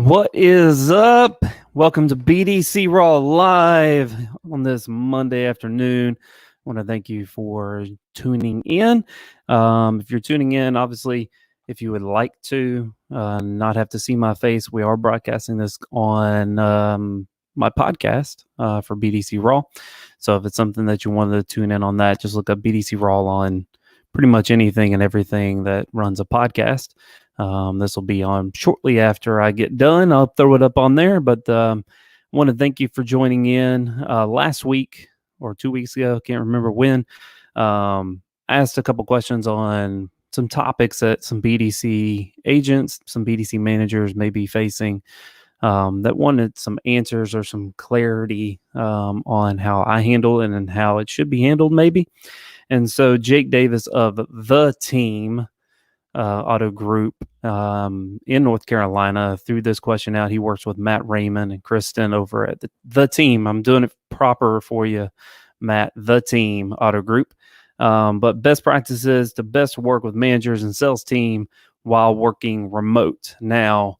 What is up? Welcome to Bdc Raw live on this Monday afternoon. I want to thank you for tuning in. If you're tuning in, obviously, if you would like to not have to see my face, we are broadcasting this on my podcast for Bdc Raw. So if it's something that you wanted to tune in on that, just look up Bdc Raw on pretty much anything and everything that runs a podcast. This will be on shortly after I get done. I'll throw it up on there, but I want to thank you for joining in. Last week or 2 weeks ago, can't remember when, I asked a couple questions on some topics that some BDC agents, some BDC managers may be facing, that wanted some answers or some clarity on how I handle it and how it should be handled maybe. And so Jake Davis of The Team Auto Group in North Carolina threw this question out. He works with Matt Raymond and Kristen over at the Team. I'm doing it proper for you, Matt. The Team Auto Group. But best practices to best work with managers and sales team while working remote. Now,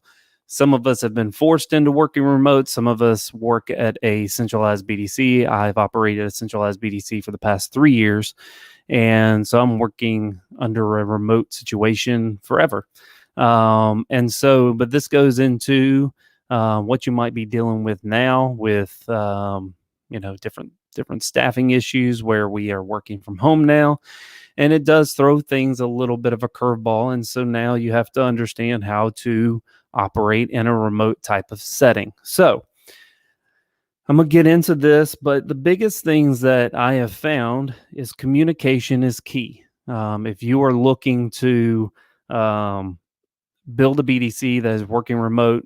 some of us have been forced into working remote. Some of us work at a centralized BDC. I've operated a centralized BDC for the past 3 years. And so I'm working under a remote situation forever. But this goes into what you might be dealing with now with, different staffing issues where we are working from home now. And it does throw things a little bit of a curveball. And so now you have to understand how to operate in a remote type of setting. So I'm going to get into this, but the biggest things that I have found is communication is key. If you are looking to build a BDC that is working remote,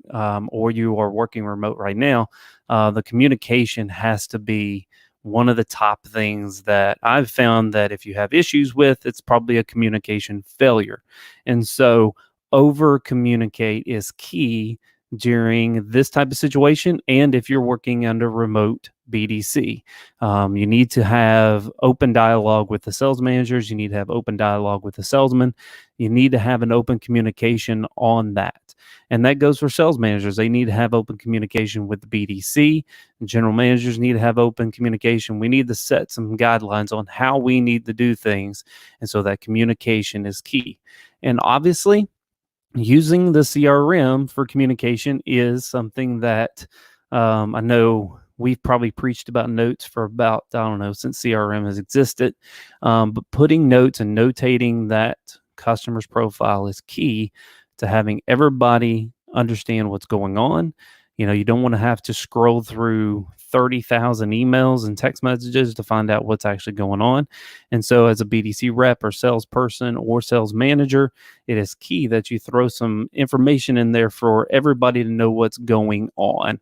or you are working remote right now, the communication has to be one of the top things that I've found that if you have issues with, it's probably a communication failure. And so over communicate is key during this type of situation. And if you're working under remote BDC, you need to have open dialogue with the sales managers. You need to have open dialogue with the salesman. You need to have an open communication on that. And that goes for sales managers. They need to have open communication with the BDC. And general managers need to have open communication. We need to set some guidelines on how we need to do things. And so that communication is key. And obviously, using the CRM for communication is something that I know we've probably preached about notes for about, since CRM has existed. But putting notes and notating that customer's profile is key to having everybody understand what's going on. You don't want to have to scroll through 30,000 emails and text messages to find out what's actually going on. And so as a BDC rep or salesperson or sales manager, it is key that you throw some information in there for everybody to know what's going on.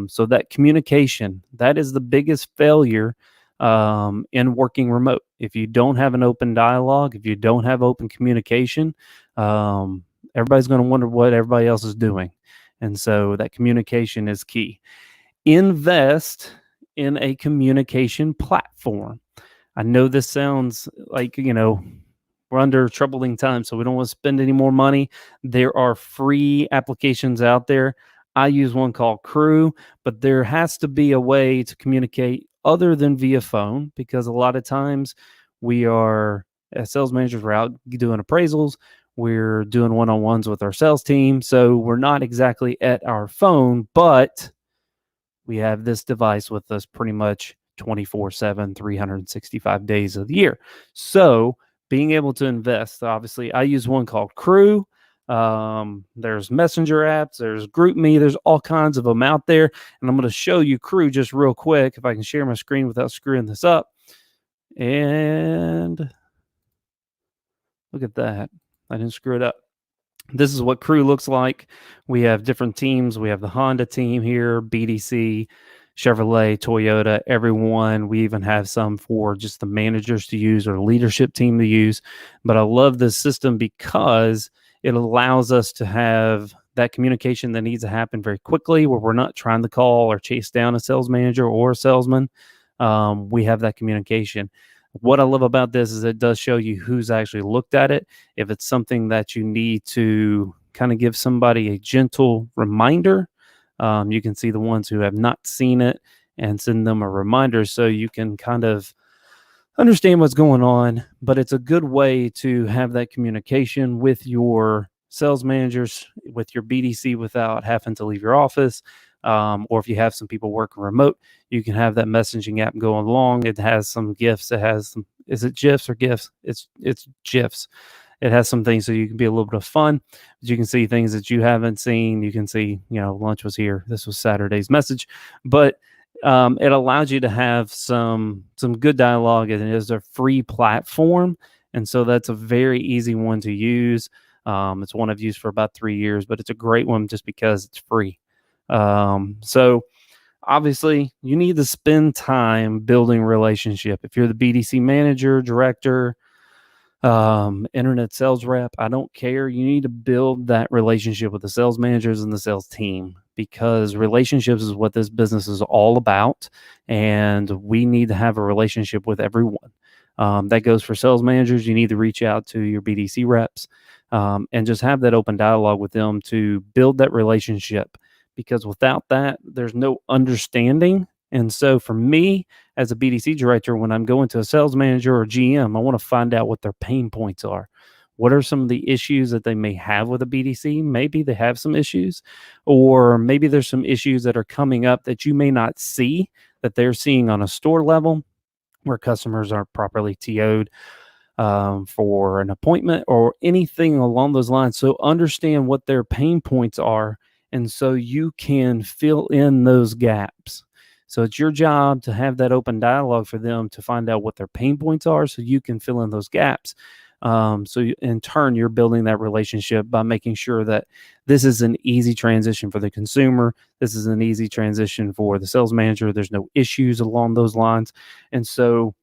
So that communication, that is the biggest failure in working remote. If you don't have an open dialogue, if you don't have open communication, everybody's going to wonder what everybody else is doing. And so that communication is key. Invest in a communication platform. I know this sounds like, we're under troubling times, so we don't want to spend any more money. There are free applications out there. I use one called Crew, but there has to be a way to communicate other than via phone, because a lot of times we are, as sales managers, we're out doing appraisals. We're doing one-on-ones with our sales team. So we're not exactly at our phone, but we have this device with us pretty much 24/7, 365 days of the year. So being able to invest, obviously, I use one called Crew. There's messenger apps, there's GroupMe, there's all kinds of them out there. And I'm going to show you Crew just real quick, if I can share my screen without screwing this up. And look at that. I didn't screw it up. This is what Crew looks like. We have different teams. We have the Honda team here, BDC, Chevrolet, Toyota, everyone. We even have some for just the managers to use or leadership team to use. But I love this system because it allows us to have that communication that needs to happen very quickly, where we're not trying to call or chase down a sales manager or a salesman. We have that communication. What I love about this is it does show you who's actually looked at it. If it's something that you need to kind of give somebody a gentle reminder. You can see the ones who have not seen it and send them a reminder so you can kind of understand what's going on. But it's a good way to have that communication with your sales managers, with your BDC without having to leave your office. Or if you have some people working remote, you can have that messaging app going along. It has some GIFs. It has some, is it GIFs or GIFs? It's GIFs. It has some things so you can be a little bit of fun. But you can see things that you haven't seen. You can see, lunch was here. This was Saturday's message, but it allows you to have some good dialogue, and it is a free platform, and so that's a very easy one to use. It's one I've used for about 3 years, but it's a great one just because it's free. So obviously, you need to spend time building relationship. If you're the BDC manager, director, internet sales rep, I don't care. You need to build that relationship with the sales managers and the sales team, because relationships is what this business is all about. And we need to have a relationship with everyone. That goes for sales managers. You need to reach out to your BDC reps, and just have that open dialogue with them to build that relationship, because without that, there's no understanding. And so for me, as a BDC director, when I'm going to a sales manager or GM, I want to find out what their pain points are. What are some of the issues that they may have with a BDC? Maybe they have some issues, or maybe there's some issues that are coming up that you may not see, that they're seeing on a store level, where customers aren't properly TO'd for an appointment or anything along those lines. So understand what their pain points are, and so you can fill in those gaps. So it's your job to have that open dialogue for them to find out what their pain points are, so you can fill in those gaps. In turn, you're building that relationship by making sure that this is an easy transition for the consumer. This is an easy transition for the sales manager. There's no issues along those lines. And so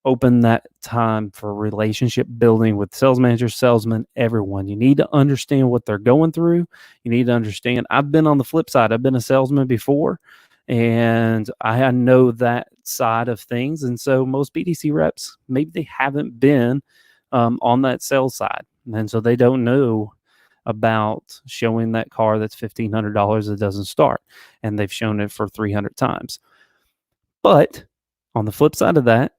open that time for relationship building with sales managers, salesmen, everyone. You need to understand what they're going through. You need to understand. I've been on the flip side. I've been a salesman before, and I know that side of things. And so most BDC reps, maybe they haven't been on that sales side. And so they don't know about showing that car that's $1,500 that doesn't start, and they've shown it for 300 times. But on the flip side of that,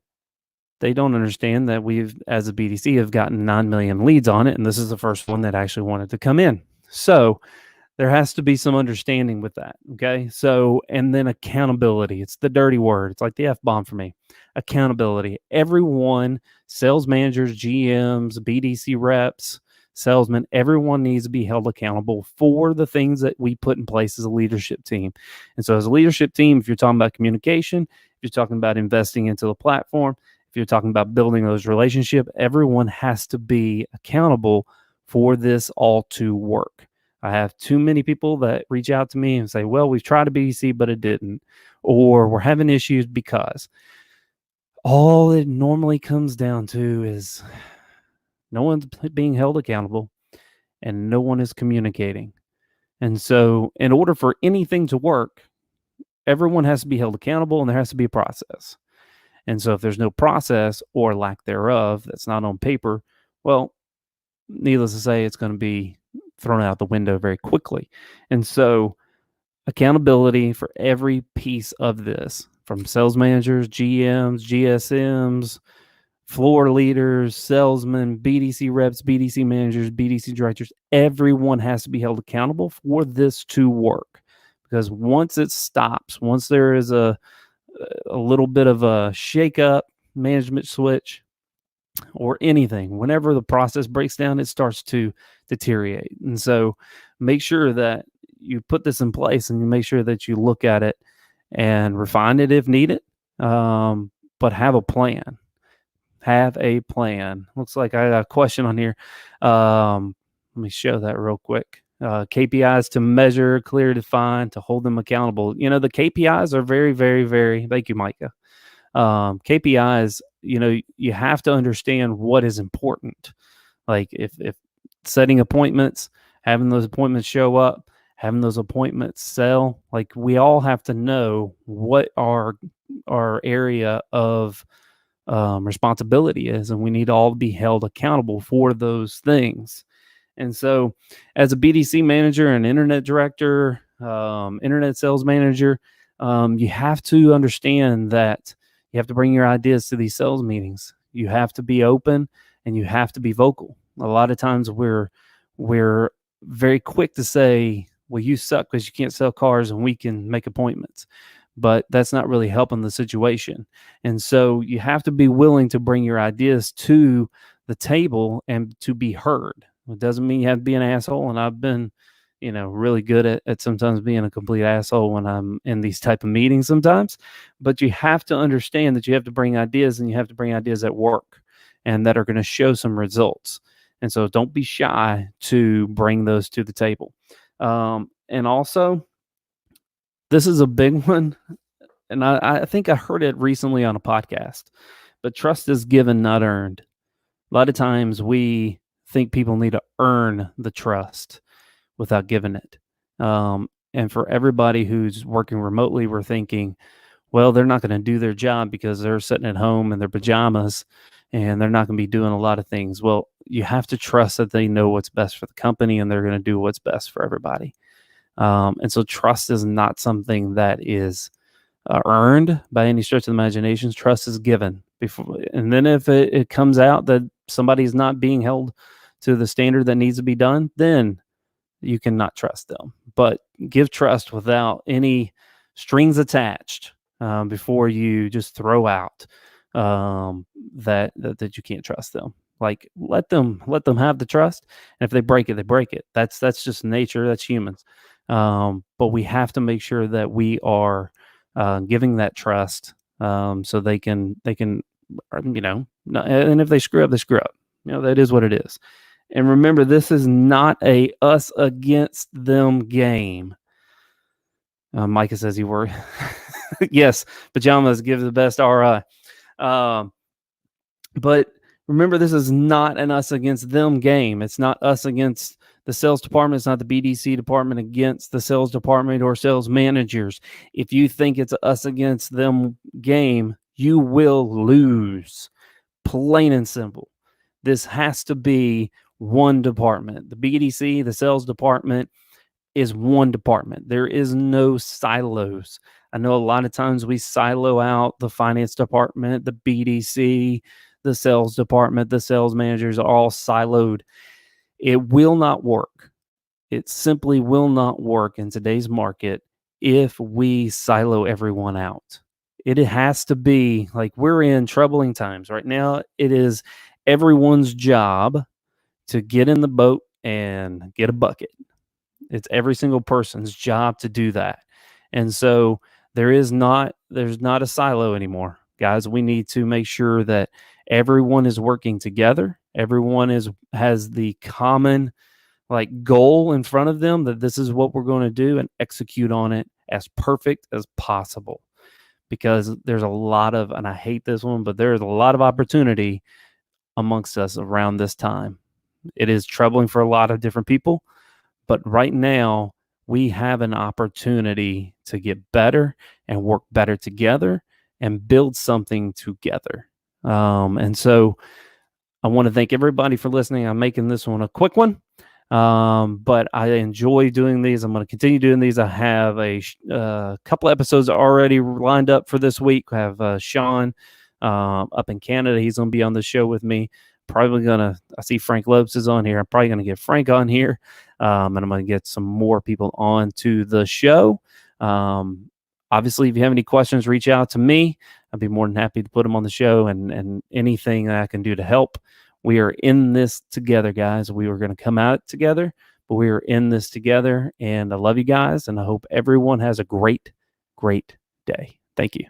they don't understand that we've, as a BDC, have gotten 9 million leads on it, and this is the first one that actually wanted to come in. So there has to be some understanding with that, okay? So, and then accountability. It's the dirty word. It's like the F-bomb for me. Accountability. Everyone, sales managers, GMs, BDC reps, salesmen, everyone needs to be held accountable for the things that we put in place as a leadership team. And so as a leadership team, if you're talking about communication, if you're talking about investing into the platform, if you're talking about building those relationships, everyone has to be accountable for this all to work. I have too many people that reach out to me and say, well, we've tried a BDC, but it didn't, or we're having issues because. All it normally comes down to is no one's being held accountable and no one is communicating. And so in order for anything to work, everyone has to be held accountable, and there has to be a process. And so if there's no process or lack thereof that's not on paper, well, needless to say, it's going to be thrown out the window very quickly. And so accountability for every piece of this, from sales managers, GMs, GSMs, floor leaders, salesmen, BDC reps, BDC managers, BDC directors, everyone has to be held accountable for this to work. Because once it stops, once there is a little bit of a shake-up, management switch, or anything, whenever the process breaks down, it starts to deteriorate. And so make sure that you put this in place, and you make sure that you look at it and refine it if needed, but have a plan. Have a plan. Looks like I got a question on here. Let me show that real quick. KPIs to measure, clear, define, to hold them accountable. The KPIs are very, very, very, thank you, Micah. KPIs, you have to understand what is important. Like if setting appointments, having those appointments show up, having those appointments sell, like we all have to know what our area of responsibility is, and we need to all be held accountable for those things. And so, as a BDC manager and internet director, internet sales manager, you have to understand that you have to bring your ideas to these sales meetings. You have to be open and you have to be vocal. A lot of times we're very quick to say, well, you suck because you can't sell cars and we can make appointments. But that's not really helping the situation. And so you have to be willing to bring your ideas to the table and to be heard. It doesn't mean you have to be an asshole. And I've been, really good at sometimes being a complete asshole when I'm in these type of meetings sometimes. But you have to understand that you have to bring ideas, and you have to bring ideas at work and that are going to show some results. And so don't be shy to bring those to the table. And also, this is a big one. And I think I heard it recently on a podcast, but trust is given, not earned. A lot of times we think people need to earn the trust without giving it. And for everybody who's working remotely, we're thinking, well, they're not going to do their job because they're sitting at home in their pajamas and they're not going to be doing a lot of things. Well, you have to trust that they know what's best for the company and they're going to do what's best for everybody. And so trust is not something that is earned by any stretch of the imagination. Trust is given before, and then if it comes out that somebody's not being held to the standard that needs to be done, then you cannot trust them. But give trust without any strings attached before you just throw out that you can't trust them. Like let them have the trust, and if they break it, they break it. That's just nature. That's humans. But we have to make sure that we are giving that trust so they can, and if they screw up, they screw up. That is what it is. And remember, this is not a us against them game. Micah says he works. Yes, pajamas give the best RI. But remember, this is not an us against them game. It's not us against the sales department. It's not the BDC department against the sales department or sales managers. If you think it's us against them game, you will lose. Plain and simple. This has to be one department. The BDC, the sales department, is one department. There is no silos. I know a lot of times we silo out the finance department, the BDC, the sales department, the sales managers are all siloed. It will not work. It simply will not work in today's market if we silo everyone out. It has to be like we're in troubling times right now. It is everyone's job to get in the boat and get a bucket. It's every single person's job to do that. And so there's not a silo anymore. Guys, we need to make sure that everyone is working together. Everyone has the common goal in front of them that this is what we're going to do and execute on it as perfect as possible. Because there's a lot of, and I hate this one, but there's a lot of opportunity amongst us around this time. It is troubling for a lot of different people, but right now we have an opportunity to get better and work better together and build something together. And so I want to thank everybody for listening. I'm making this one a quick one, but I enjoy doing these. I'm going to continue doing these. I have a couple episodes already lined up for this week. I have Sean up in Canada. He's going to be on the show with me. I see Frank Lopes is on here. I'm probably going to get Frank on here, and I'm going to get some more people on to the show. Obviously, if you have any questions, reach out to me. I'd be more than happy to put them on the show and anything that I can do to help. We are in this together, guys. We were going to come out together, but we are in this together. And I love you guys, and I hope everyone has a great, great day. Thank you.